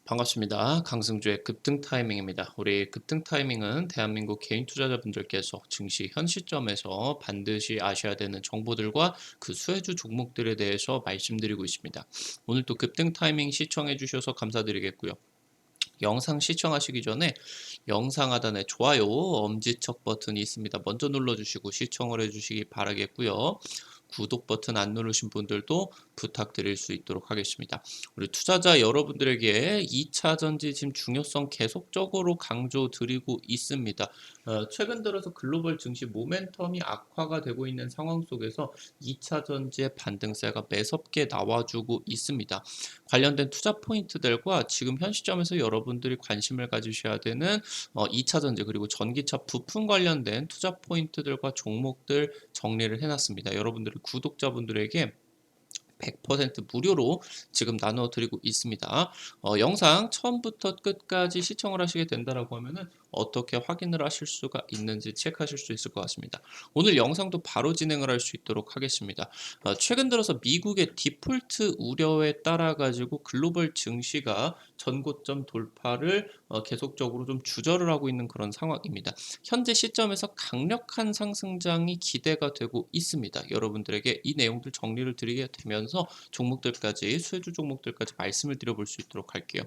반갑습니다. 강승주의 급등 타이밍입니다. 우리 급등 타이밍은 대한민국 개인 투자자분들께서 증시 현 시점에서 반드시 아셔야 되는 정보들과 그 수혜주 종목들에 대해서 말씀드리고 있습니다. 오늘 또 급등 타이밍 시청해 주셔서 감사드리겠고요. 영상 시청하시기 전에 영상 하단에 좋아요, 엄지척 버튼이 있습니다. 먼저 눌러주시고 시청을 해주시기 바라겠고요. 구독 버튼 안 누르신 분들도 부탁드릴 수 있도록 하겠습니다. 우리 투자자 여러분들에게 2차 전지 지금 중요성 계속적으로 강조드리고 있습니다. 최근 들어서 글로벌 증시 모멘텀이 악화가 되고 있는 상황 속에서 2차 전지의 반등세가 매섭게 나와주고 있습니다. 관련된 투자 포인트들과 지금 현 시점에서 여러분들이 관심을 가지셔야 되는 2차 전지 그리고 전기차 부품 관련된 투자 포인트들과 종목들 정리를 해놨습니다. 여러분들의 구독자분들에게 100% 무료로 지금 나눠드리고 있습니다. 영상 처음부터 끝까지 시청을 하시게 된다라고 하면은 어떻게 확인을 하실 수가 있는지 체크하실 수 있을 것 같습니다. 오늘 영상도 바로 진행을 할 수 있도록 하겠습니다. 최근 들어서 미국의 디폴트 우려에 따라 가지고 글로벌 증시가 전고점 돌파를 계속적으로 좀 주저를 하고 있는 그런 상황입니다. 현재 시점에서 강력한 상승장이 기대가 되고 있습니다. 여러분들에게 이 내용들 정리를 드리게 되면서 종목들까지 수혜주 종목들까지 말씀을 드려볼 수 있도록 할게요.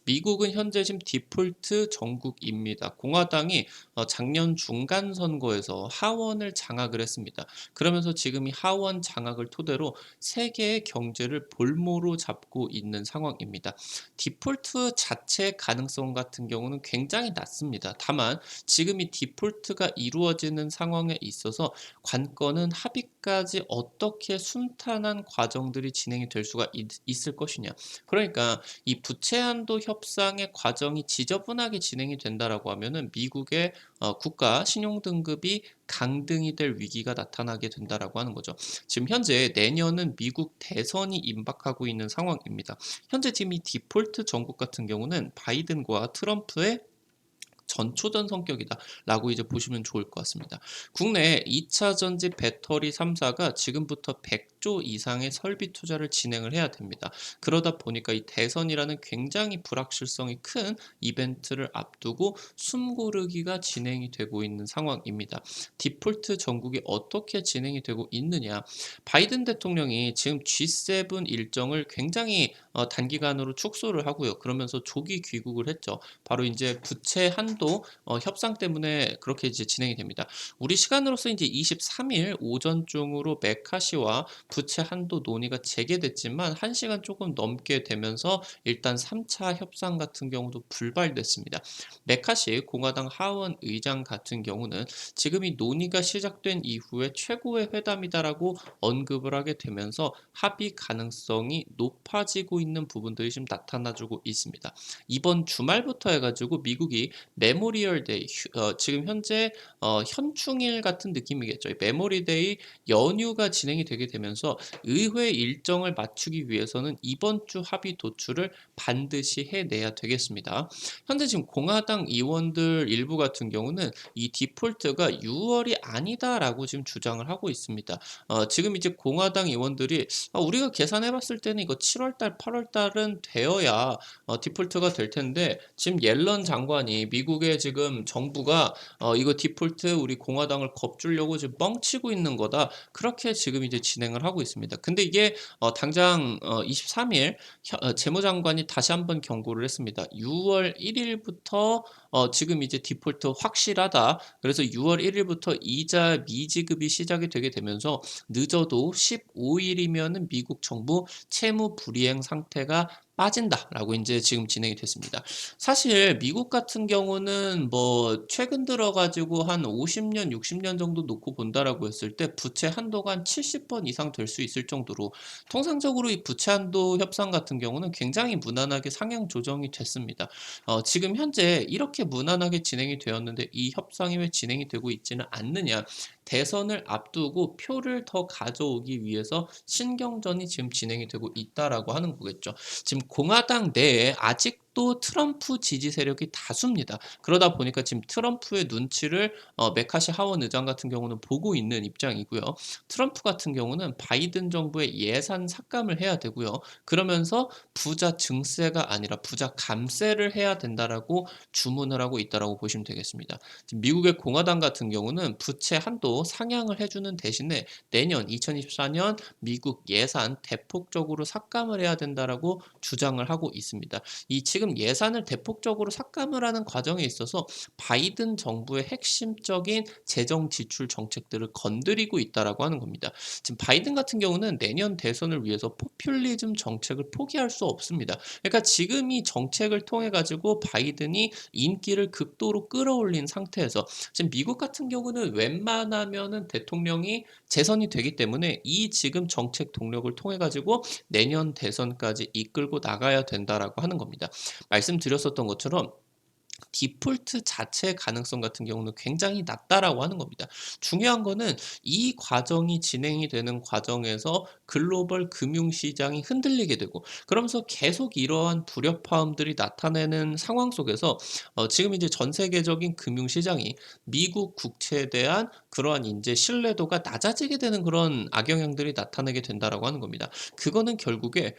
미국은 현재 지금 디폴트 정국입니다. 공화당이 작년 중간 선거에서 하원을 장악을 했습니다. 그러면서 지금 이 하원 장악을 토대로 세계의 경제를 볼모로 잡고 있는 상황입니다. 디폴트 자체 가능성 같은 경우는 굉장히 낮습니다. 다만 지금 이 디폴트가 이루어지는 상황에 있어서 관건은 합의까지 어떻게 순탄한 과정들이 진행이 될 수가 있을 것이냐. 그러니까 이 부채 한도 협상의 과정이 지저분하게 진행이 된다라고 하면은 미국의 국가 신용 등급이 강등이 될 위기가 나타나게 된다라고 하는 거죠. 지금 현재 내년은 미국 대선이 임박하고 있는 상황입니다. 현재 지금 이 디폴트 정국 같은 경우는 바이든과 트럼프의 전초전 성격이다라고 이제 보시면 좋을 것 같습니다. 국내 2차 전지 배터리 3사가 지금부터 100조 이상의 설비 투자를 진행을 해야 됩니다. 그러다 보니까 이 대선이라는 굉장히 불확실성이 큰 이벤트를 앞두고 숨고르기가 진행이 되고 있는 상황입니다. 디폴트 전국이 어떻게 진행이 되고 있느냐? 바이든 대통령이 지금 G7 일정을 굉장히 단기간으로 축소를 하고요. 그러면서 조기 귀국을 했죠. 바로 이제 부채 한도 협상 때문에 그렇게 이제 진행이 됩니다. 우리 시간으로서 이제 23일 오전 중으로 메카시와 부채 한도 논의가 재개됐지만 1시간 조금 넘게 되면서 일단 3차 협상 같은 경우도 불발됐습니다. 메카시 공화당 하원 의장 같은 경우는 지금 이 논의가 시작된 이후에 최고의 회담이다라고 언급을 하게 되면서 합의 가능성이 높아지고 있는 부분들이 지금 나타나주고 있습니다. 이번 주말부터 해가지고 미국이 메모리얼 데이, 지금 현재 현충일 같은 느낌이겠죠. 메모리 데이 연휴가 진행이 되게 되면서 의회 일정을 맞추기 위해서는 이번 주 합의 도출을 반드시 해내야 되겠습니다. 현재 지금 공화당 의원들 일부 같은 경우는 이 디폴트가 6월이 아니다라고 지금 주장을 하고 있습니다. 지금 이제 공화당 의원들이 우리가 계산해봤을 때는 이거 7월달, 8월달은 되어야 디폴트가 될 텐데 지금 옐런 장관이 미국의 지금 정부가 이거 디폴트 우리 공화당을 겁주려고 지금 뻥치고 있는 거다. 그렇게 지금 이제 진행을 하고 있습니다. 근데 이게 당장 23일 재무장관이 다시 한번 경고를 했습니다. 6월 1일부터 지금 이제 디폴트 확실하다. 그래서 6월 1일부터 이자 미지급이 시작이 되게 되면서 늦어도 15일이면은 미국 정부 채무 불이행 상태가 빠진다라고 이제 지금 진행이 됐습니다. 사실 미국 같은 경우는 뭐 최근 들어 가지고 한 50년, 60년 정도 놓고 본다라고 했을 때 부채 한도가 한 70번 이상 될 수 있을 정도로 통상적으로 이 부채 한도 협상 같은 경우는 굉장히 무난하게 상향 조정이 됐습니다. 지금 현재 이렇게 무난하게 진행이 되었는데 이 협상이 왜 진행이 되고 있지는 않느냐? 대선을 앞두고 표를 더 가져오기 위해서 신경전이 지금 진행이 되고 있다라고 하는 거겠죠. 지금 공화당 내에 아직도 이것도 트럼프 지지 세력이 다수입니다. 그러다 보니까 지금 트럼프의 눈치를 메카시 하원 의장 같은 경우는 보고 있는 입장이고요. 트럼프 같은 경우는 바이든 정부의 예산 삭감을 해야 되고요. 그러면서 부자 증세가 아니라 부자 감세를 해야 된다라고 주문을 하고 있다라고 보시면 되겠습니다. 지금 미국의 공화당 같은 경우는 부채 한도 상향을 해주는 대신에 내년 2024년 미국 예산 대폭적으로 삭감을 해야 된다라고 주장을 하고 있습니다. 이 지금 예산을 대폭적으로 삭감을 하는 과정에 있어서 바이든 정부의 핵심적인 재정 지출 정책들을 건드리고 있다라고 하는 겁니다. 지금 바이든 같은 경우는 내년 대선을 위해서 포퓰리즘 정책을 포기할 수 없습니다. 그러니까 지금 이 정책을 통해 가지고 바이든이 인기를 극도로 끌어올린 상태에서 지금 미국 같은 경우는 웬만하면은 대통령이 재선이 되기 때문에 이 지금 정책 동력을 통해 가지고 내년 대선까지 이끌고 나가야 된다라고 하는 겁니다. 말씀드렸었던 것처럼 디폴트 자체의 가능성 같은 경우는 굉장히 낮다라고 하는 겁니다. 중요한 거는 이 과정이 진행이 되는 과정에서 글로벌 금융시장이 흔들리게 되고 그러면서 계속 이러한 불협화음들이 나타내는 상황 속에서 지금 이제 전 세계적인 금융시장이 미국 국채에 대한 그러한 이제 신뢰도가 낮아지게 되는 그런 악영향들이 나타나게 된다라고 하는 겁니다. 그거는 결국에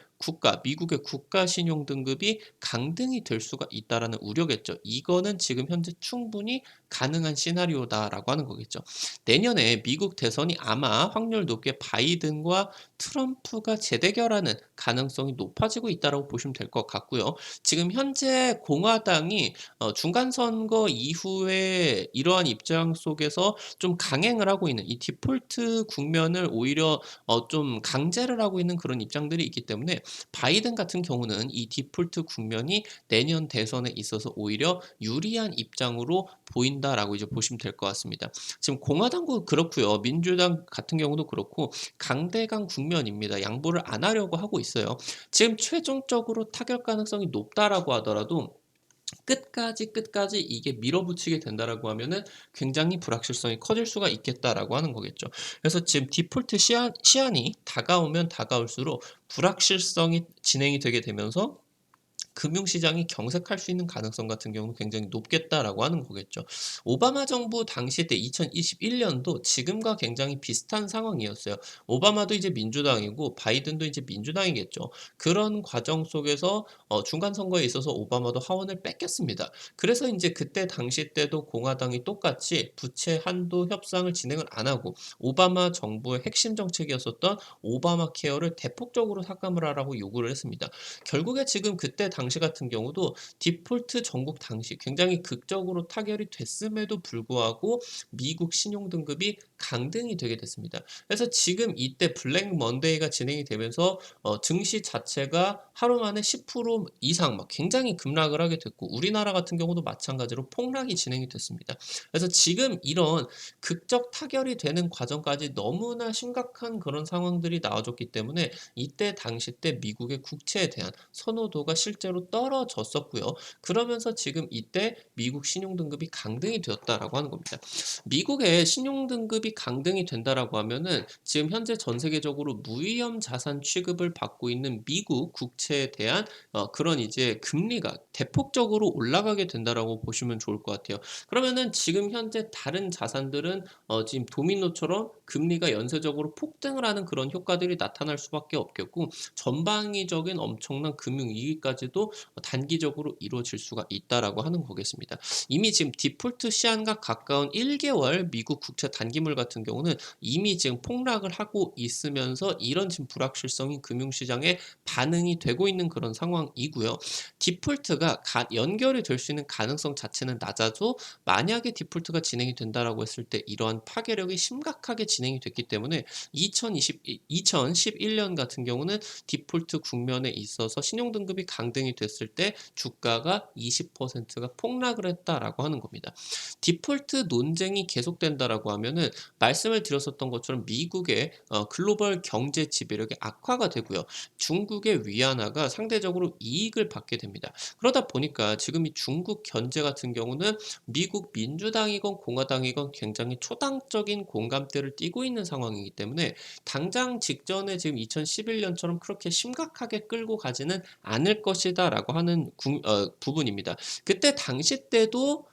미국의 국가 신용 등급이 강등이 될 수가 있다라는 우려겠죠. 이거는 지금 현재 충분히 가능한 시나리오다라고 하는 거겠죠. 내년에 미국 대선이 아마 확률 높게 바이든과 트럼프가 재대결하는 가능성이 높아지고 있다라고 보시면 될 것 같고요. 지금 현재 공화당이 중간 선거 이후에 이러한 입장 속에서 좀 강행을 하고 있는 이 디폴트 국면을 오히려 좀 강제를 하고 있는 그런 입장들이 있기 때문에 바이든 같은 경우는 이 디폴트 국면이 내년 대선에 있어서 오히려 유리한 입장으로 보인다라고 이제 보시면 될 것 같습니다. 지금 공화당도 그렇고요. 민주당 같은 경우도 그렇고 강대강 국면입니다. 양보를 안 하려고 하고 있어요. 지금 최종적으로 타결 가능성이 높다라고 하더라도 끝까지 이게 밀어붙이게 된다라고 하면은 굉장히 불확실성이 커질 수가 있겠다라고 하는 거겠죠. 그래서 지금 디폴트 시한이 다가오면 다가올수록 불확실성이 진행이 되게 되면서 금융시장이 경색할 수 있는 가능성 같은 경우는 굉장히 높겠다라고 하는 거겠죠. 오바마 정부 당시 때 2021년도 지금과 굉장히 비슷한 상황이었어요. 오바마도 이제 민주당이고 바이든도 이제 민주당이겠죠. 그런 과정 속에서 중간 선거에 있어서 오바마도 하원을 뺏겼습니다. 그래서 이제 그때 당시 때도 공화당이 똑같이 부채 한도 협상을 진행을 안 하고 오바마 정부의 핵심 정책이었었던 오바마 케어를 대폭적으로 삭감을 하라고 요구를 했습니다. 결국에 지금 그때 당시 같은 경우도 디폴트 전국 당시 굉장히 극적으로 타결이 됐음에도 불구하고 미국 신용 등급이 강등이 되게 됐습니다. 그래서 지금 이때 블랙 먼데이가 진행이 되면서 증시 자체가 하루 만에 10% 이상 막 굉장히 급락을 하게 됐고 우리나라 같은 경우도 마찬가지로 폭락이 진행이 됐습니다. 그래서 지금 이런 극적 타결이 되는 과정까지 너무나 심각한 그런 상황들이 나와줬기 때문에 이때 당시 때 미국의 국채에 대한 선호도가 실제로 떨어졌었고요. 그러면서 지금 이때 미국 신용등급이 강등이 되었다라고 하는 겁니다. 미국의 신용등급이 강등이 된다라고 하면은 지금 현재 전 세계적으로 무위험 자산 취급을 받고 있는 미국 국채에 대한 그런 이제 금리가 대폭적으로 올라가게 된다라고 보시면 좋을 것 같아요. 그러면은 지금 현재 다른 자산들은 지금 도미노처럼 금리가 연쇄적으로 폭등을 하는 그런 효과들이 나타날 수밖에 없겠고 전방위적인 엄청난 금융 위기까지도 단기적으로 이루어질 수가 있다라고 하는 거겠습니다. 이미 지금 디폴트 시한과 가까운 1개월 미국 국채 단기물 같은 경우는 이미 지금 폭락을 하고 있으면서 이런 지금 불확실성이 금융시장에 반응이 되고 있는 그런 상황이고요. 디폴트가 연결이 될 수 있는 가능성 자체는 낮아도 만약에 디폴트가 진행이 된다라고 했을 때 이러한 파괴력이 심각하게 진행이 됐기 때문에 2011년 같은 경우는 디폴트 국면에 있어서 신용등급이 강등이 됐을 때 주가가 20%가 폭락을 했다라고 하는 겁니다. 디폴트 논쟁이 계속된다라고 하면은 말씀을 드렸었던 것처럼 미국의 글로벌 경제 지배력이 악화가 되고요. 중국의 위안화가 상대적으로 이익을 받게 됩니다. 그러다 보니까 지금 이 중국 견제 같은 경우는 미국 민주당이건 공화당이건 굉장히 초당적인 공감대를 띠고 있는 상황이기 때문에 당장 직전에 지금 2011년처럼 그렇게 심각하게 끌고 가지는 않을 것이다 것이다라고 하는 부분입니다. 그때 당시 때도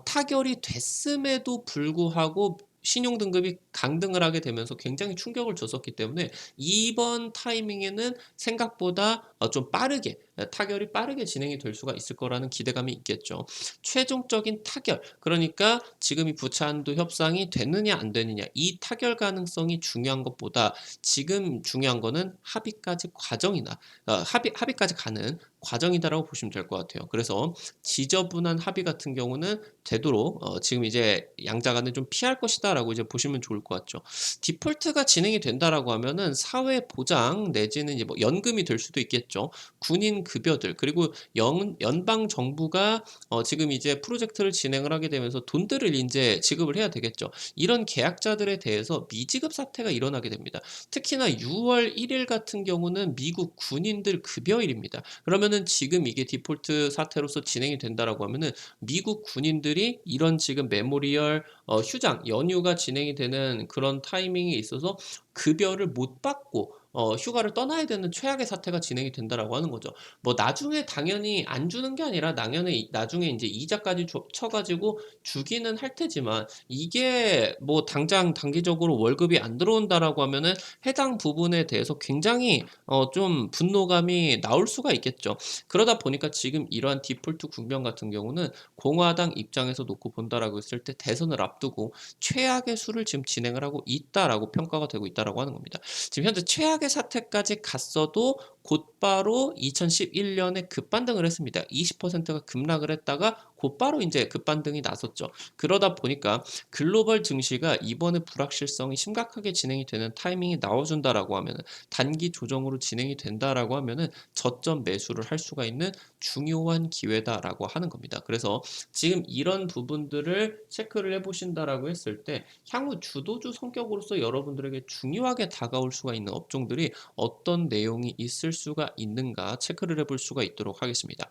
타결이 됐음에도 불구하고 신용 등급이 강등을 하게 되면서 굉장히 충격을 줬었기 때문에 이번 타이밍에는 생각보다 좀 빠르게 타결이 빠르게 진행이 될 수가 있을 거라는 기대감이 있겠죠. 최종적인 타결, 그러니까 지금 이 부채 한도 협상이 되느냐 안 되느냐, 이 타결 가능성이 중요한 것보다 지금 중요한 거는 합의까지 과정이나 합의까지 가는 과정이다라고 보시면 될 것 같아요. 그래서 지저분한 합의 같은 경우는 되도록 지금 이제 양자 간에 좀 피할 것이다라고 이제 보시면 좋을 것 같죠. 디폴트가 진행이 된다라고 하면은 사회 보장 내지는 이제 뭐 연금이 될 수도 있겠죠. 군인 급여들, 그리고 연방 정부가 지금 이제 프로젝트를 진행을 하게 되면서 돈들을 이제 지급을 해야 되겠죠. 이런 계약자들에 대해서 미지급 사태가 일어나게 됩니다. 특히나 6월 1일 같은 경우는 미국 군인들 급여일입니다. 그러면은 지금 이게 디폴트 사태로서 진행이 된다라고 하면은 미국 군인들이 이런 지금 메모리얼 휴장 연휴가 진행이 되는 그런 타이밍에 있어서 급여를 못 받고 휴가를 떠나야 되는 최악의 사태가 진행이 된다라고 하는 거죠. 뭐 나중에 당연히 안 주는 게 아니라 나중에 이제 이자까지 쳐가지고 주기는 할 테지만 이게 뭐 당장 단기적으로 월급이 안 들어온다라고 하면은 해당 부분에 대해서 굉장히 좀 분노감이 나올 수가 있겠죠. 그러다 보니까 지금 이러한 디폴트 국면 같은 경우는 공화당 입장에서 놓고 본다라고 했을 때 대선을 앞두고 최악의 수를 지금 진행을 하고 있다라고 평가가 되고 있다라고 하는 겁니다. 지금 현재 최악의 사태까지 갔어도 곧바로 2011년에 급반등을 했습니다. 20%가 급락을 했다가 곧바로 이제 급반등이 나섰죠. 그러다 보니까 글로벌 증시가 이번에 불확실성이 심각하게 진행이 되는 타이밍이 나와준다라고 하면은 단기 조정으로 진행이 된다라고 하면은 저점 매수를 할 수가 있는 중요한 기회다라고 하는 겁니다. 그래서 지금 이런 부분들을 체크를 해보신다라고 했을 때 향후 주도주 성격으로서 여러분들에게 중요하게 다가올 수가 있는 업종들이 어떤 내용이 있을 수가 있는가 체크를 해볼 수가 있도록 하겠습니다.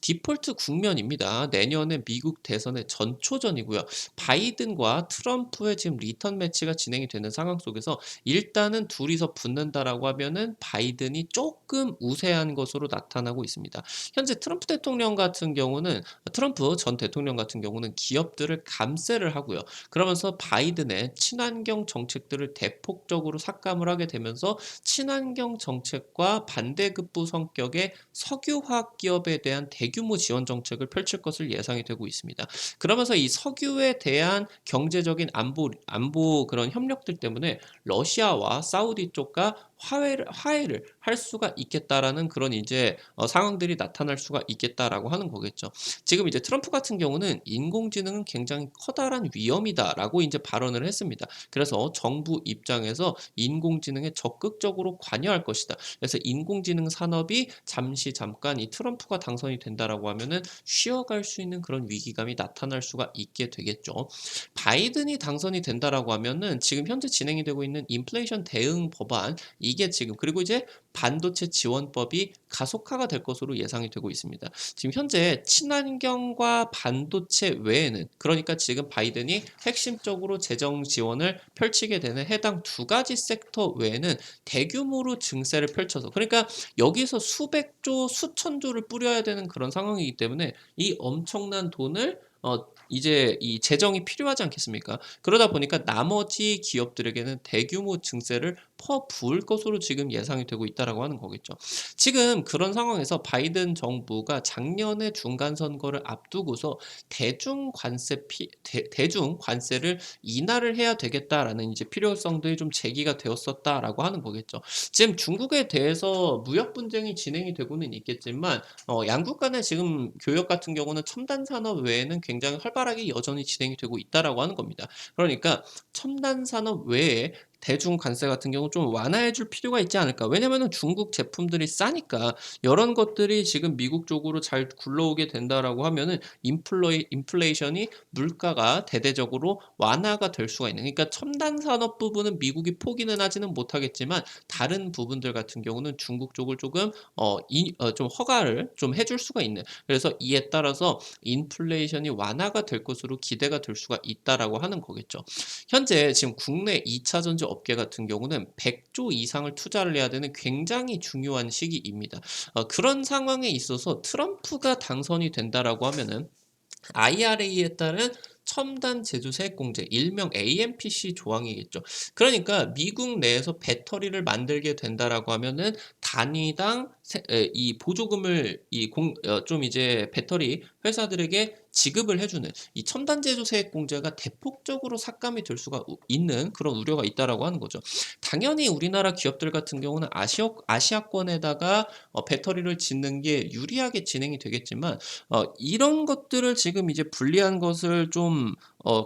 디폴트 국면입니다. 내년에 미국 대선의 전초전이고요. 바이든과 트럼프의 지금 리턴 매치가 진행이 되는 상황 속에서 일단은 둘이서 붙는다라고 하면은 바이든이 조금 우세한 것으로 나타나고 있습니다. 현재 트럼프 전 대통령 같은 경우는 기업들을 감세를 하고요. 그러면서 바이든의 친환경 정책들을 대폭적으로 삭감을 하게 되면서 친환경 정책과 반대급부 성격의 석유화학 기업에 대한 대규모 지원 정책을 펼칠 것을 예상이 되고 있습니다. 그러면서 이 석유에 대한 경제적인 안보 그런 협력들 때문에 러시아와 사우디 쪽과 화해를 할 수가 있겠다라는 그런 이제 상황들이 나타날 수가 있겠다라고 하는 거겠죠. 지금 이제 트럼프 같은 경우는 인공지능은 굉장히 커다란 위험이다라고 이제 발언을 했습니다. 그래서 정부 입장에서 인공지능에 적극적으로 관여할 것이다. 그래서 인공지능 산업이 잠깐 이 트럼프가 당선이 된다라고 하면은 쉬어갈 수 있는 그런 위기감이 나타날 수가 있게 되겠죠. 바이든이 당선이 된다라고 하면은 지금 현재 진행이 되고 있는 인플레이션 대응 법안 이게 지금 그리고 이제 반도체 지원법이 가속화가 될 것으로 예상이 되고 있습니다. 지금 현재 친환경과 반도체 외에는 그러니까 지금 바이든이 핵심적으로 재정 지원을 펼치게 되는 해당 두 가지 섹터 외에는 대규모로 증세를 펼쳐서 그러니까 여기서 수백조, 수천조를 뿌려야 되는 그런 상황이기 때문에 이 엄청난 돈을 이제 이 재정이 필요하지 않겠습니까? 그러다 보니까 나머지 기업들에게는 대규모 증세를 퍼부을 것으로 지금 예상이 되고 있다라고 하는 거겠죠. 지금 그런 상황에서 바이든 정부가 작년에 중간 선거를 앞두고서 대중 관세를 인하를 해야 되겠다라는 이제 필요성들이 좀 제기가 되었었다라고 하는 거겠죠. 지금 중국에 대해서 무역 분쟁이 진행이 되고는 있겠지만 양국 간의 지금 교역 같은 경우는 첨단 산업 외에는 굉장히 활발하게 여전히 진행이 되고 있다라고 하는 겁니다. 그러니까 첨단 산업 외에 대중 관세 같은 경우 좀 완화해 줄 필요가 있지 않을까. 왜냐면은 중국 제품들이 싸니까 이런 것들이 지금 미국 쪽으로 잘 굴러오게 된다라고 하면은 인플레이션이 물가가 대대적으로 완화가 될 수가 있는. 그러니까 첨단 산업 부분은 미국이 포기는 하지는 못하겠지만 다른 부분들 같은 경우는 중국 쪽을 조금 좀 허가를 좀 해줄 수가 있는. 그래서 이에 따라서 인플레이션이 완화가 될 것으로 기대가 될 수가 있다라고 하는 거겠죠. 현재 지금 국내 2차 전지 업계 같은 경우는 100조 이상을 투자를 해야 되는 굉장히 중요한 시기입니다. 그런 상황에 있어서 트럼프가 당선이 된다라고 하면은 IRA에 따른 첨단 제조 세액 공제, 일명 AMPC 조항이겠죠. 그러니까 미국 내에서 배터리를 만들게 된다라고 하면은 단위당 이 보조금을 좀 이제 배터리 회사들에게 지급을 해주는 이 첨단 제조 세액 공제가 대폭적으로 삭감이 될 수가 있는 그런 우려가 있다라고 하는 거죠. 당연히 우리나라 기업들 같은 경우는 아시아권에다가 배터리를 짓는 게 유리하게 진행이 되겠지만 이런 것들을 지금 이제 불리한 것을 좀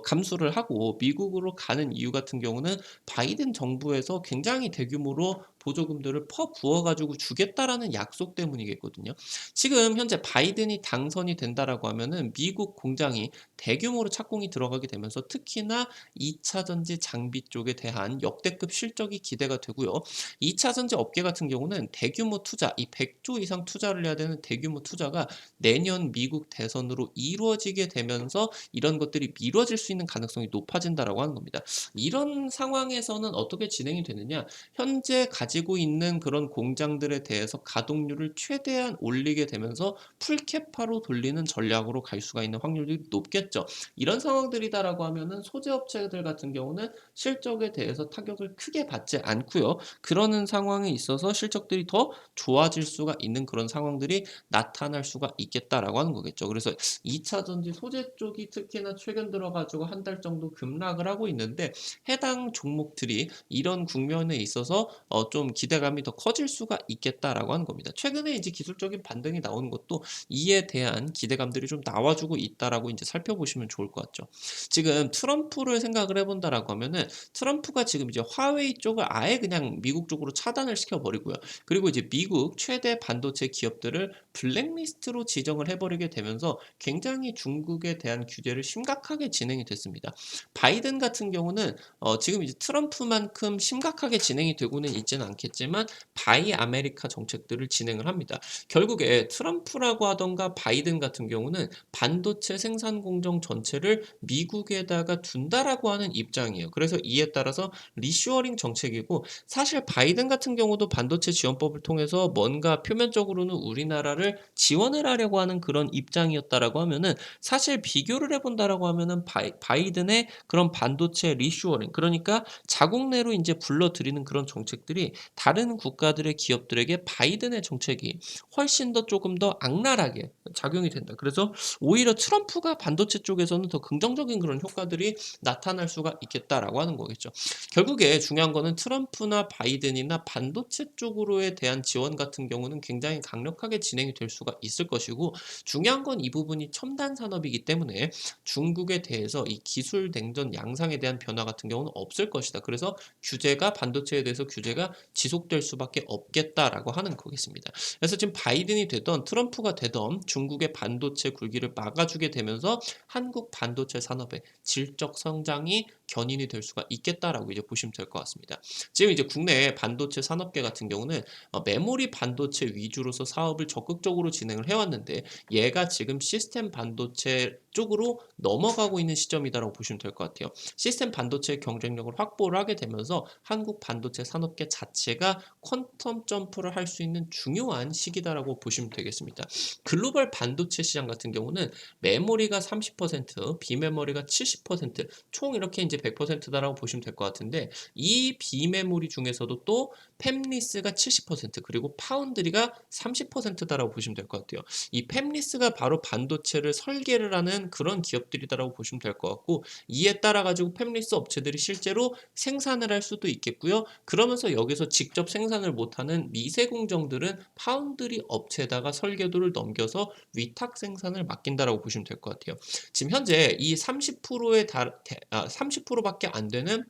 감수를 하고 미국으로 가는 이유 같은 경우는 바이든 정부에서 굉장히 대규모로 보조금들을 부어 가지고 주겠다라는 약속 때문이겠거든요. 지금 현재 바이든이 당선이 된다라고 하면은 미국 공장이 대규모로 착공이 들어가게 되면서 특히나 2차 전지 장비 쪽에 대한 역대급 실적이 기대가 되고요. 2차 전지 업계 같은 경우는 대규모 투자, 이 100조 이상 투자를 해야 되는 대규모 투자가 내년 미국 대선으로 이루어지게 되면서 이런 것들이 미뤄질 수 있는 가능성이 높아진다라고 하는 겁니다. 이런 상황에서는 어떻게 진행이 되느냐? 현재 가지고 있는 그런 공장들에 대해서 가동률을 최대한 올리게 되면서 풀캐파로 돌리는 전략으로 갈 수가 있는 확률이 높겠죠. 이런 상황들이다라고 하면은 소재 업체들 같은 경우는 실적에 대해서 타격을 크게 받지 않고요. 그러는 상황에 있어서 실적들이 더 좋아질 수가 있는 그런 상황들이 나타날 수가 있겠다라고 하는 거겠죠. 그래서 2차 전지 소재 쪽이 특히나 최근 들어 가지고 한 달 정도 급락을 하고 있는데 해당 종목들이 이런 국면에 있어서 좀 기대감이 더 커질 수가 있겠다라고 하는 겁니다. 최근에 이제 기술적인 반등이 나오는 것도 이에 대한 기대감들이 좀 나와주고 있다라고 이제 살펴보시면 좋을 것 같죠. 지금 트럼프를 생각을 해본다라고 하면은 트럼프가 지금 이제 화웨이 쪽을 아예 그냥 미국 쪽으로 차단을 시켜버리고요. 그리고 이제 미국 최대 반도체 기업들을 블랙리스트로 지정을 해버리게 되면서 굉장히 중국에 대한 규제를 심각하게 진행이 됐습니다. 바이든 같은 경우는 지금 이제 트럼프만큼 심각하게 진행이 되고는 있지는 않겠지만 바이 아메리카 정책들을 진행을 합니다. 결국에 트럼프라고 하던가 바이든 같은 경우는 반도체 생산 공정 전체를 미국에다가 둔다라고 하는 입장이에요. 그래서 이에 따라서 리쇼어링 정책이고 사실 바이든 같은 경우도 반도체 지원법을 통해서 뭔가 표면적으로는 우리나라를 지원을 하려고 하는 그런 입장이었다라고 하면은 사실 비교를 해본다라고 하면은 바이든의 그런 반도체 리쇼어링 그러니까 자국 내로 이제 불러들이는 그런 정책들이 다른 국가들의 기업들에게 바이든의 정책이 훨씬 더 조금 더 악랄하게 작용이 된다. 그래서 오히려 트럼프가 반도체 쪽에서는 더 긍정적인 그런 효과들이 나타날 수가 있겠다라고 하는 거겠죠. 결국에 중요한 거는 트럼프나 바이든이나 반도체 쪽으로에 대한 지원 같은 경우는 굉장히 강력하게 진행이 될 수가 있을 것이고 중요한 건 이 부분이 첨단 산업이기 때문에 중국에 대해서 이 기술 냉전 양상에 대한 변화 같은 경우는 없을 것이다. 그래서 규제가 반도체에 대해서 규제가 지속될 수밖에 없겠다라고 하는 거겠습니다. 그래서 지금 바이든이 되던 트럼프가 되던 중국의 반도체 굴기를 막아주게 되면서 한국 반도체 산업의 질적 성장이 견인이 될 수가 있겠다라고 이제 보시면 될 것 같습니다. 지금 이제 국내 반도체 산업계 같은 경우는 메모리 반도체 위주로서 사업을 적극적으로 진행을 해왔는데 얘가 지금 시스템 반도체 쪽으로 넘어가고 있는 시점이다라고 보시면 될 것 같아요. 시스템 반도체 경쟁력을 확보를 하게 되면서 한국 반도체 산업계 자체가 퀀텀 점프를 할 수 있는 중요한 시기다라고 보시면 되겠습니다. 글로벌 반도체 시장 같은 경우는 메모리가 30%, 비메모리가 70%, 총 이렇게 이제 100%다라고 보시면 될 것 같은데 이 비메모리 중에서도 또 팹리스가 70% 그리고 파운드리가 30%다라고 보시면 될 것 같아요. 이 팹리스가 바로 반도체를 설계를 하는 그런 기업들이다라고 보시면 될 것 같고 이에 따라 가지고 팹리스 업체들이 실제로 생산을 할 수도 있겠고요. 그러면서 여기서 직접 생산을 못하는 미세 공정들은 파운드리 업체에다가 설계도를 넘겨서 위탁 생산을 맡긴다라고 보시면 될 것 같아요. 지금 현재 이 30%밖에 안 되는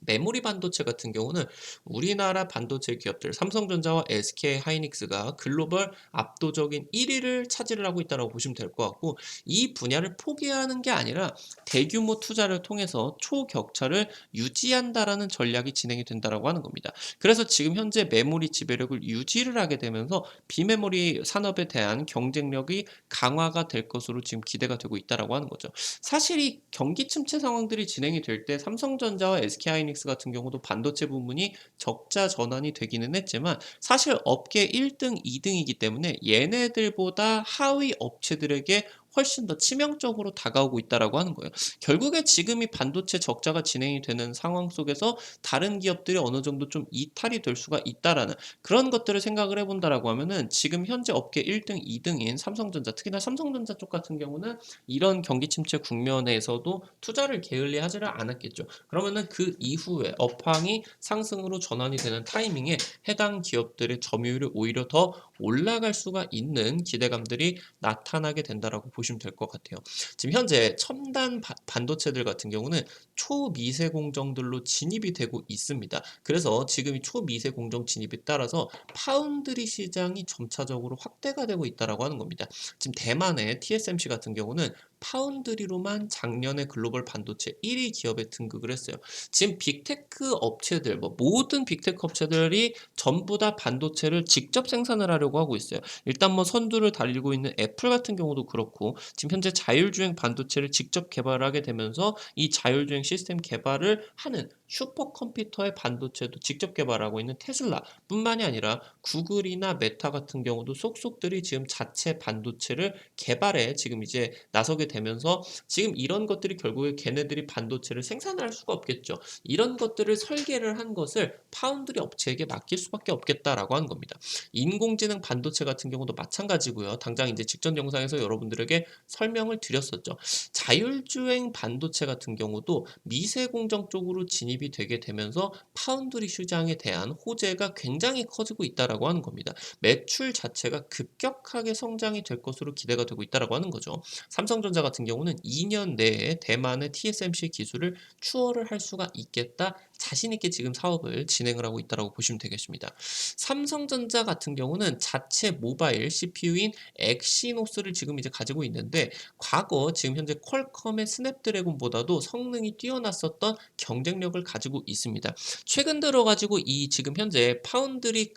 메모리 반도체 같은 경우는 우리나라 반도체 기업들 삼성전자와 SK 하이닉스가 글로벌 압도적인 1위를 차지를 하고 있다고 보시면 될 것 같고 이 분야를 포기하는 게 아니라 대규모 투자를 통해서 초격차를 유지한다라는 전략이 진행이 된다라고 하는 겁니다. 그래서 지금 현재 메모리 지배력을 유지를 하게 되면서 비메모리 산업에 대한 경쟁력이 강화가 될 것으로 지금 기대가 되고 있다라고 하는 거죠. 사실 이 경기 침체 상황들이 진행이 될 때 삼성전자와 SK 하이닉스 같은 경우도 반도체 부문이 적자 전환이 되기는 했지만 사실 업계 1등, 2등이기 때문에 얘네들보다 하위 업체들에게 훨씬 더 치명적으로 다가오고 있다라고 하는 거예요. 결국에 지금 이 반도체 적자가 진행이 되는 상황 속에서 다른 기업들이 어느 정도 좀 이탈이 될 수가 있다라는 그런 것들을 생각을 해본다라고 하면은 지금 현재 업계 1등, 2등인 삼성전자, 특히나 삼성전자 쪽 같은 경우는 이런 경기 침체 국면에서도 투자를 게을리하지를 않았겠죠. 그러면은 그 이후에 업황이 상승으로 전환이 되는 타이밍에 해당 기업들의 점유율이 오히려 더 올라갈 수가 있는 기대감들이 나타나게 된다라고 보시면 될 것 같아요. 지금 현재 첨단 반도체들 같은 경우는 초미세 공정들로 진입이 되고 있습니다. 그래서 지금 이 초미세 공정 진입에 따라서 파운드리 시장이 점차적으로 확대가 되고 있다라고 하는 겁니다. 지금 대만의 TSMC 같은 경우는 파운드리로만 작년에 글로벌 반도체 1위 기업에 등극을 했어요. 지금 빅테크 업체들, 뭐 모든 빅테크 업체들이 전부 다 반도체를 직접 생산을 하려고 하고 있어요. 일단 뭐 선두를 달리고 있는 애플 같은 경우도 그렇고 지금 현재 자율주행 반도체를 직접 개발하게 되면서 이 자율주행 시스템 개발을 하는 슈퍼컴퓨터의 반도체도 직접 개발하고 있는 테슬라뿐만이 아니라 구글이나 메타 같은 경우도 속속들이 지금 자체 반도체를 개발해 지금 이제 나서게 되면서 지금 이런 것들이 결국에 걔네들이 반도체를 생산할 수가 없겠죠. 이런 것들을 설계를 한 것을 파운드리 업체에게 맡길 수밖에 없겠다라고 하는 겁니다. 인공지능 반도체 같은 경우도 마찬가지고요. 당장 이제 직전 영상에서 여러분들에게 설명을 드렸었죠. 자율주행 반도체 같은 경우도 미세 공정 쪽으로 진입이 되게 되면서 파운드리 시장에 대한 호재가 굉장히 커지고 있다라고 하는 겁니다. 매출 자체가 급격하게 성장이 될 것으로 기대가 되고 있다라고 하는 거죠. 삼성전자 같은 경우는 2년 내에 대만의 TSMC 기술을 추월을 할 수가 있겠다. 자신 있게 지금 사업을 진행을 하고 있다라고 보시면 되겠습니다. 삼성전자 같은 경우는 자체 모바일 CPU인 엑시노스를 지금 이제 가지고 있는데 과거 지금 현재 퀄컴의 스냅드래곤보다도 성능이 뛰어났었던 경쟁력을 가지고 있습니다. 최근 들어 가지고 이 지금 현재 파운드리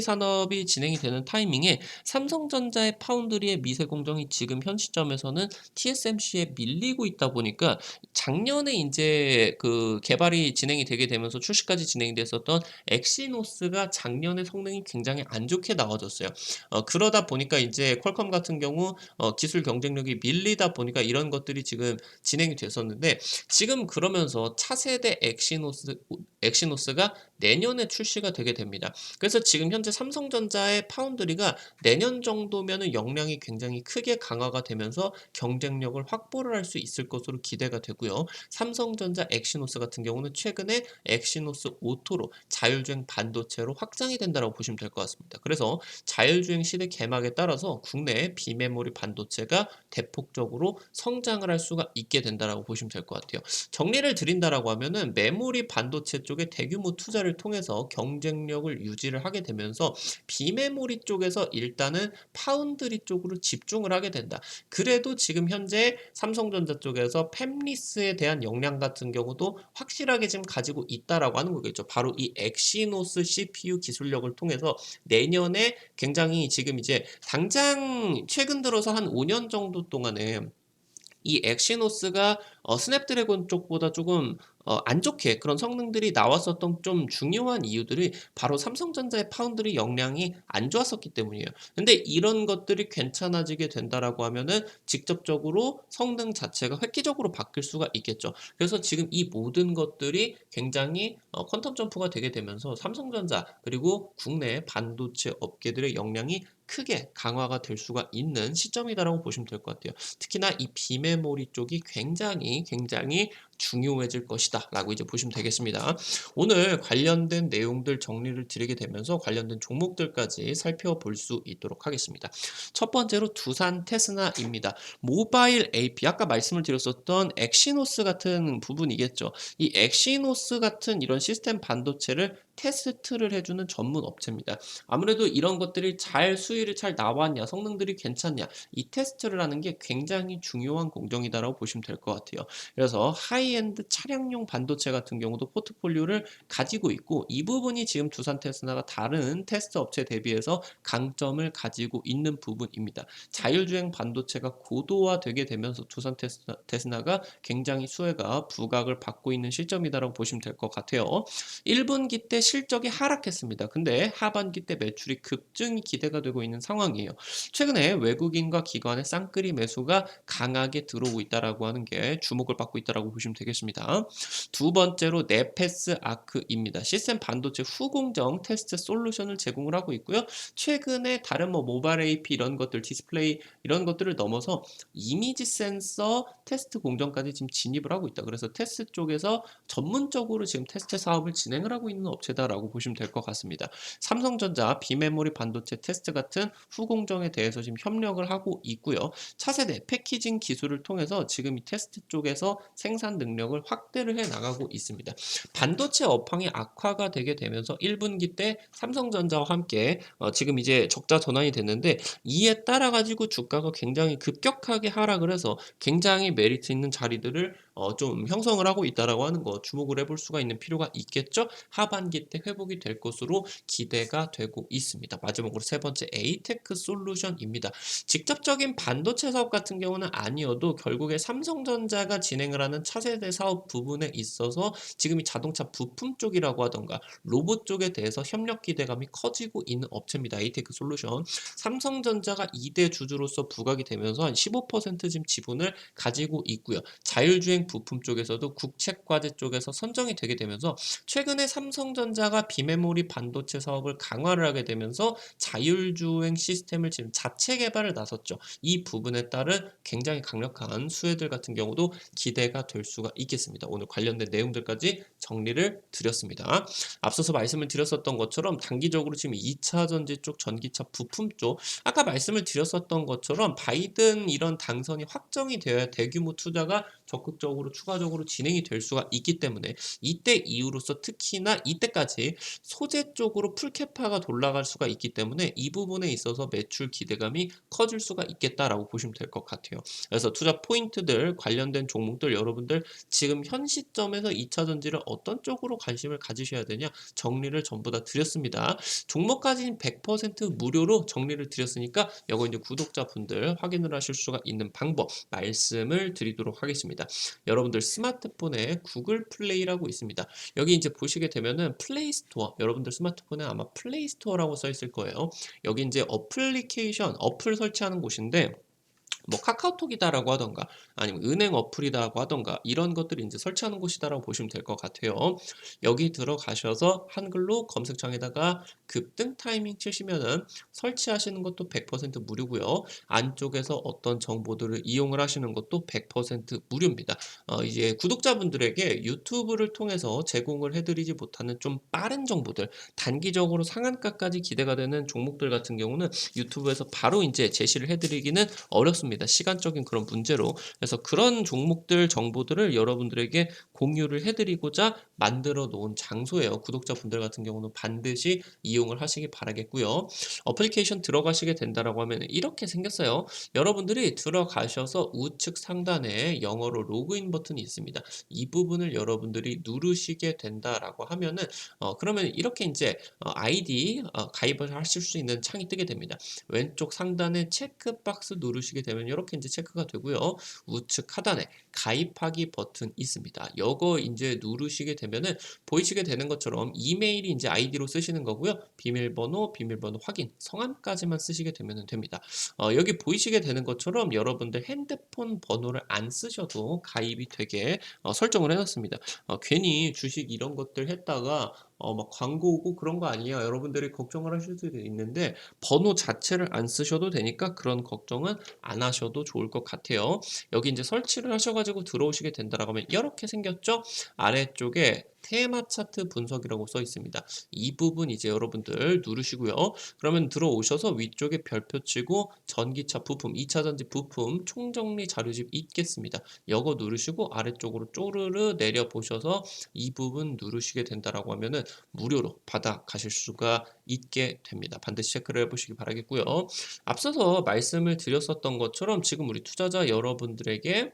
산업이 진행이 되는 타이밍에 삼성전자의 파운드리의 미세 공정이 지금 현 시점에서는 TSMC에 밀리고 있다 보니까 작년에 이제 그 개발이 진행이 되게 되면서 출시까지 진행이 됐었던 엑시노스가 작년에 성능이 굉장히 안 좋게 나와졌어요. 그러다 보니까 이제 퀄컴 같은 경우 기술 경쟁력이 밀리다 보니까 이런 것들이 지금 진행이 됐었는데 지금 그러면서 차세대 엑시노스가 내년에 출시가 되게 됩니다. 그래서 지금 현재 삼성전자의 파운드리가 내년 정도면은 역량이 굉장히 크게 강화가 되면서 경쟁력을 확보를 할 수 있을 것으로 기대가 되고요. 삼성전자 엑시노스 같은 경우는 최근에 엑시노스 오토로 자율주행 반도체로 확장이 된다고 보시면 될 것 같습니다. 그래서 자율주행 시대 개막에 따라서 국내 비메모리 반도체가 대폭적으로 성장을 할 수가 있게 된다고 보시면 될 것 같아요. 정리를 드린다라고 하면은 메모리 반도체 쪽에 대규모 투자를 통해서 경쟁력을 유지를 하게 되면서 비메모리 쪽에서 일단은 파운드리 쪽으로 집중을 하게 된다. 그래도 지금 현재 삼성전자 쪽에서 팹리스에 대한 역량 같은 경우도 확실하게 지금 가지고 있다라고 하는 거겠죠. 바로 이 엑시노스 CPU 기술력을 통해서 내년에 굉장히 지금 이제 당장 최근 들어서 한 5년 정도 동안에 이 엑시노스가 스냅드래곤 쪽보다 조금 안 좋게 그런 성능들이 나왔었던 좀 중요한 이유들이 바로 삼성전자의 파운드리 역량이 안 좋았었기 때문이에요. 근데 이런 것들이 괜찮아지게 된다라고 하면은 직접적으로 성능 자체가 획기적으로 바뀔 수가 있겠죠. 그래서 지금 이 모든 것들이 굉장히 퀀텀 점프가 되게 되면서 삼성전자 그리고 국내 반도체 업계들의 역량이 크게 강화가 될 수가 있는 시점이다라고 보시면 될 것 같아요. 특히나 이 비메모리 쪽이 굉장히 중요해질 것이다 라고 이제 보시면 되겠습니다. 오늘 관련된 내용들 정리를 드리게 되면서 관련된 종목들까지 살펴볼 수 있도록 하겠습니다. 첫 번째로 두산 테스나입니다. 모바일 AP 아까 말씀을 드렸었던 엑시노스 같은 부분이겠죠. 이 엑시노스 같은 이런 시스템 반도체를 테스트를 해주는 전문 업체입니다. 아무래도 이런 것들이 수율이 잘 나왔냐, 성능들이 괜찮냐, 이 테스트를 하는 게 굉장히 중요한 공정이다라고 보시면 될 것 같아요. 그래서 하이 하이엔드 차량용 반도체 같은 경우도 포트폴리오를 가지고 있고 이 부분이 지금 두산 테스나가 다른 테스트 업체 대비해서 강점을 가지고 있는 부분입니다. 자율주행 반도체가 고도화되게 되면서 두산 테스나가 굉장히 수혜가 부각을 받고 있는 시점이다라고 보시면 될 것 같아요. 1분기 때 실적이 하락했습니다. 근데 하반기 때 매출이 급증이 기대가 되고 있는 상황이에요. 최근에 외국인과 기관의 쌍끌이 매수가 강하게 들어오고 있다라고 하는 게 주목을 받고 있다라고 보시면 되겠습니다. 두 번째로 네페스 아크입니다. 시스템 반도체 후공정 테스트 솔루션을 제공을 하고 있고요. 최근에 다른 모바일 AP 이런 것들, 디스플레이 이런 것들을 넘어서 이미지 센서 테스트 공정까지 지금 진입을 하고 있다. 그래서 테스트 쪽에서 전문적으로 지금 테스트 사업을 진행을 하고 있는 업체다라고 보시면 될 것 같습니다. 삼성전자 비메모리 반도체 테스트 같은 후공정에 대해서 지금 협력을 하고 있고요. 차세대 패키징 기술을 통해서 지금 이 테스트 쪽에서 생산 능력을 확대를 해 나가고 있습니다. 반도체 업황이 악화가 되게 되면서 1분기 때 삼성전자와 함께 지금 이제 적자 전환이 됐는데 이에 따라 가지고 주가가 굉장히 급격하게 하락을 해서 굉장히 메리트 있는 자리들을 좀 형성을 하고 있다라고 하는 거 주목을 해볼 수가 있는 필요가 있겠죠. 하반기 때 회복이 될 것으로 기대가 되고 있습니다. 마지막으로 세 번째 에이테크 솔루션입니다. 직접적인 반도체 사업 같은 경우는 아니어도 결국에 삼성전자가 진행을 하는 차세대 사업 부분에 있어서 지금 이 자동차 부품 쪽이라고 하던가 로봇 쪽에 대해서 협력 기대감이 커지고 있는 업체입니다. 에이테크 솔루션. 삼성전자가 2대 주주로서 부각이 되면서 한 15% 지금 지분을 가지고 있고요. 자율주행 부품 쪽에서도 국책과제 쪽에서 선정이 되게 되면서 최근에 삼성전자가 비메모리 반도체 사업을 강화를 하게 되면서 자율주행 시스템을 지금 자체 개발을 나섰죠. 이 부분에 따른 굉장히 강력한 수혜들 같은 경우도 기대가 될 수가 있겠습니다. 오늘 관련된 내용들까지 정리를 드렸습니다. 앞서서 말씀을 드렸었던 것처럼 단기적으로 지금 2차 전지 쪽, 전기차 부품 쪽 아까 말씀을 드렸었던 것처럼 바이든 이런 당선이 확정이 되어야 대규모 투자가 적극적으로 추가적으로 진행이 될 수가 있기 때문에 이때 이후로서 특히나 이때까지 소재 쪽으로 풀캐파가 돌아갈 수가 있기 때문에 이 부분에 있어서 매출 기대감이 커질 수가 있겠다라고 보시면 될 것 같아요. 그래서 투자 포인트들 관련된 종목들 여러분들 지금 현 시점에서 2차 전지를 어떤 쪽으로 관심을 가지셔야 되냐 정리를 전부 다 드렸습니다. 종목까지는 100% 무료로 정리를 드렸으니까 이거 이제 구독자분들 확인을 하실 수가 있는 방법 말씀을 드리도록 하겠습니다. 여러분들 스마트폰에 구글 플레이라고 있습니다. 여기 이제 보시게 되면은 플레이 스토어 여러분들 스마트폰에 아마 플레이 스토어라고 써 있을 거예요. 여기 이제 어플리케이션 어플 설치하는 곳인데 카카오톡이다라고 하던가 아니면 은행 어플이다라고 하던가 이런 것들이 이제 설치하는 곳이다라고 보시면 될 것 같아요. 여기 들어가셔서 한글로 검색창에다가 급등 타이밍 치시면은 설치하시는 것도 100% 무료고요. 안쪽에서 어떤 정보들을 이용을 하시는 것도 100% 무료입니다. 이제 구독자분들에게 유튜브를 통해서 제공을 해드리지 못하는 좀 빠른 정보들 단기적으로 상한가까지 기대가 되는 종목들 같은 경우는 유튜브에서 바로 이제 제시를 해드리기는 어렵습니다. 시간적인 그런 문제로. 그래서 그런 종목들 정보들을 여러분들에게 공유를 해드리고자 만들어 놓은 장소예요. 구독자분들 같은 경우는 반드시 이용을 하시기 바라겠고요. 어플리케이션 들어가시게 된다라고 하면 이렇게 생겼어요. 여러분들이 들어가셔서 우측 상단에 영어로 로그인 버튼이 있습니다. 이 부분을 여러분들이 누르시게 된다라고 하면은 그러면 이렇게 이제 아이디 가입을 하실 수 있는 창이 뜨게 됩니다. 왼쪽 상단에 체크박스 누르시게 되면 이렇게 이제 체크가 되고요. 우측 하단에 가입하기 버튼 있습니다. 요거 이제 누르시게 되면은 보이시게 되는 것처럼 이메일이 이제 아이디로 쓰시는 거고요. 비밀번호 확인, 성함까지만 쓰시게 되면 됩니다. 여기 보이시게 되는 것처럼 여러분들 핸드폰 번호를 안 쓰셔도 가입이 되게 설정을 해놨습니다. 괜히 주식 이런 것들 했다가 막 광고 오고 그런 거 아니에요. 여러분들이 걱정을 하실 수도 있는데 번호 자체를 안 쓰셔도 되니까 그런 걱정은 안 하셔도 좋을 것 같아요. 여기 이제 설치를 하셔가지고 들어오시게 된다라고 하면 이렇게 생겼죠? 아래쪽에 테마 차트 분석이라고 써 있습니다. 이 부분 이제 여러분들 누르시고요. 그러면 들어오셔서 위쪽에 별표 치고 전기차 부품, 2차 전지 부품 총정리 자료집 있겠습니다. 이거 누르시고 아래쪽으로 쪼르르 내려 보셔서 이 부분 누르시게 된다라고 하면은 무료로 받아 가실 수가 있게 됩니다. 반드시 체크를 해보시기 바라겠고요. 앞서서 말씀을 드렸었던 것처럼 지금 우리 투자자 여러분들에게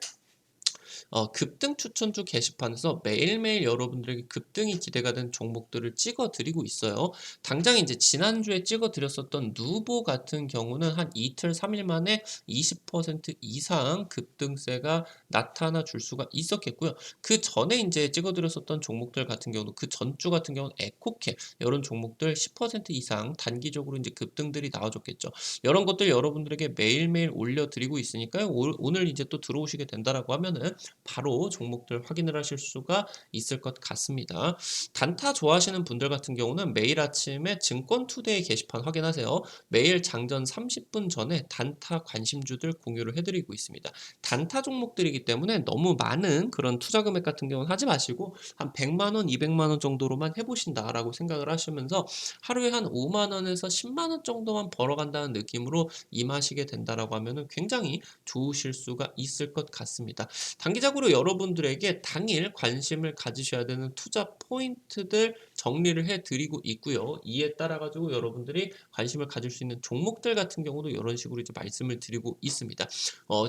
급등 추천주 게시판에서 매일매일 여러분들에게 급등이 기대가 되는 종목들을 찍어 드리고 있어요. 당장 이제 지난주에 찍어 드렸었던 누보 같은 경우는 한 이틀 3일 만에 20% 이상 급등세가 나타나 줄 수가 있었겠고요. 그 전에 이제 찍어 드렸었던 종목들 같은 경우도 그 전주 같은 경우는 에코캡 이런 종목들 10% 이상 단기적으로 이제 급등들이 나와줬겠죠. 이런 것들 여러분들에게 매일매일 올려드리고 있으니까요. 오늘 이제 또 들어오시게 된다라고 하면은 바로 종목들 확인을 하실 수가 있을 것 같습니다. 단타 좋아하시는 분들 같은 경우는 매일 아침에 증권투데이 게시판 확인하세요. 매일 장전 30분 전에 단타 관심주들 공유를 해드리고 있습니다. 단타 종목들이기 때문에 너무 많은 그런 투자 금액 같은 경우는 하지 마시고 한 100만 원, 200만 원 정도로만 해보신다라고 생각을 하시면서 하루에 한 5만 원에서 10만 원 정도만 벌어간다는 느낌으로 임하시게 된다라고 하면은 굉장히 좋으실 수가 있을 것 같습니다. 단기적으로 여러분들에게 당일 관심을 가지셔야 되는 투자 포인트들 정리를 해드리고 있고요. 이에 따라 가지고 여러분들이 관심을 가질 수 있는 종목들 같은 경우도 이런 식으로 이제 말씀을 드리고 있습니다.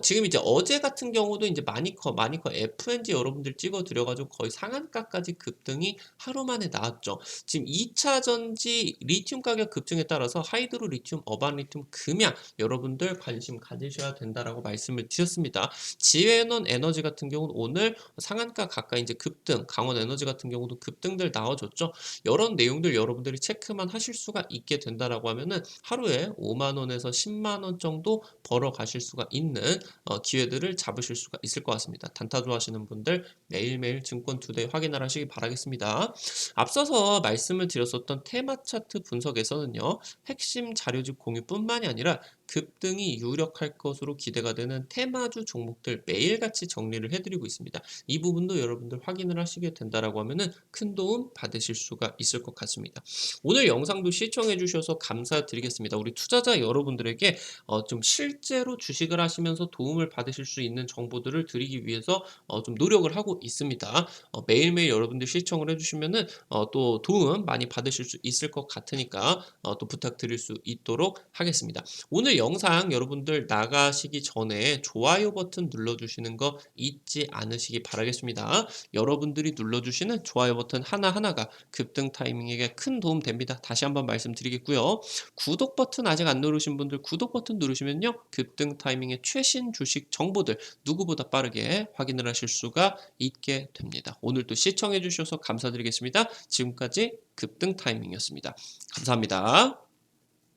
지금 이제 어제 같은 경우도 이제 마니커 FNG 여러분들 찍어 드려가지고 거의 상한가까지 급등이 하루 만에 나왔죠. 지금 2차 전지 리튬 가격 급등에 따라서 하이드로 리튬, 어반 리튬, 금양 여러분들 관심 가지셔야 된다라고 말씀을 드렸습니다. 지앤원 에너지 같은 경우는 오늘 상한가 가까이 이제 급등, 강원 에너지 같은 경우도 급등들 나와줬죠. 이런 내용들 여러분들이 체크만 하실 수가 있게 된다라고 하면은 하루에 5만 원에서 10만 원 정도 벌어 가실 수가 있는 기회들을 잡으실 수가 있을 것 같습니다. 단타 좋아하시는 분들 매일매일 증권투데이 확인을 하시기 바라겠습니다. 앞서서 말씀을 드렸었던 테마 차트 분석에서는요. 핵심 자료집 공유뿐만이 아니라 급등이 유력할 것으로 기대가 되는 테마주 종목들 매일같이 정리를 해드리고 있습니다. 이 부분도 여러분들 확인을 하시게 된다라고 하면은 큰 도움 받으실 수가 있을 것 같습니다. 오늘 영상도 시청해 주셔서 감사드리겠습니다. 우리 투자자 여러분들에게 좀 실제로 주식을 하시면서 도움을 받으실 수 있는 정보들을 드리기 위해서 좀 노력을 하고 있습니다. 매일매일 여러분들 시청을 해주시면은 또 도움 많이 받으실 수 있을 것 같으니까 또 부탁드릴 수 있도록 하겠습니다. 오늘 영상 여러분들 나가시기 전에 좋아요 버튼 눌러주시는 거 잊지 않으시기 바라겠습니다. 여러분들이 눌러주시는 좋아요 버튼 하나하나가 급등 타이밍에게 큰 도움 됩니다. 다시 한번 말씀드리겠고요. 구독 버튼 아직 안 누르신 분들 구독 버튼 누르시면요. 급등 타이밍의 최신 주식 정보들 누구보다 빠르게 확인을 하실 수가 있게 됩니다. 오늘도 시청해 주셔서 감사드리겠습니다. 지금까지 급등 타이밍이었습니다. 감사합니다.